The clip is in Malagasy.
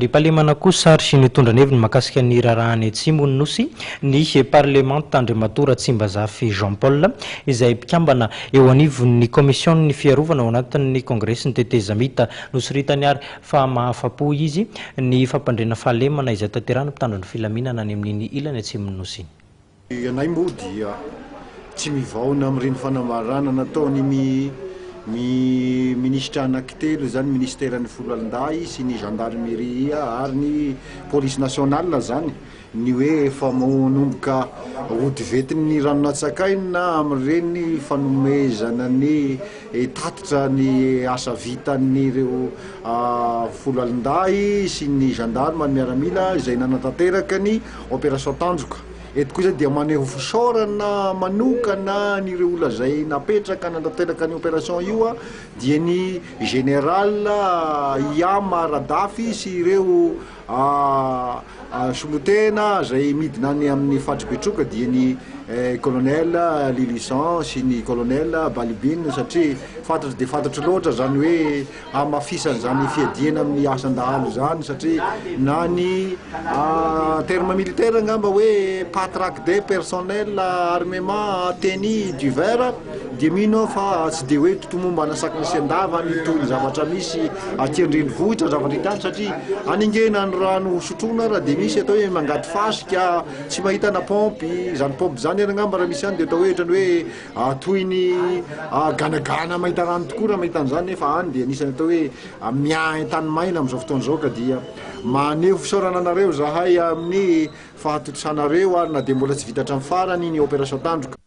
Ripalemana kosa sary sy nitondra neviny makasika ny rarahany atsimo ny nosy ny parlement tandrimatora Tsimbazafy Jean Paul izay mpikambana eo anivon'ny komision ny fiarovana ao anatin'ny kongresy ny teteza mita nosoritany ary fa mahafapo izy ny fampandrena fahalemana izay tanterahany mpitandron'ny filaminana any amin'iny ilany atsimo ny nosy. Anay moa dia tsy mivaona amin'ireny fanamarana nataony ministra anankitelo zany ministèran'ny Foloalindahy sy ny gendarmerie ary ny police nationale zany ny hoe efa manomboka ody vetin'ny ranonatsakaina amin'ireny fanomezana ny tatitra ny asa vitan'ireo Foloalindahy sy ny gendarme miaramila izay nanatanteraka ny opération Tanjoka. Eto kosa dia maneho fisaorana manokana n'ireo olona zay napetraka nanatanteraka ny opération io dia ny général Iama Radafy sy ireo solotena zay midina any amin'ny fatribetroka dia ny colonel Lilisan sy ny colonel Balibine satria fantatry de fantatry loatra zany hoe amafisany zany fiadiana amin'ny asandahalo zany satria na ny terme militaire ngamba hoe patraque des personnel armement tenue du vert dia mino fa tsy de hoe totomomba anasakana sy andava ny toy ny zavatra misy aty andrenivohitra zavatra hitany satria aningena ny rano sotrona raha de misy atao hoe mangaty fasika tsy mahita na pompy zany pompy zany ngamba raha misy any de atao hoe ohatrany hoe toy ny ganagana mahita rano tokoa raha mahita an'izany nefa any dia anisany atao hoe miahy tany maina amin'izao fotoana izao ka dia maneho fisaorana anareo zahay amin'ny fahatotosanareo ary na dia mbola tsy vita hatramin'ny farany ny opération Tanjoka.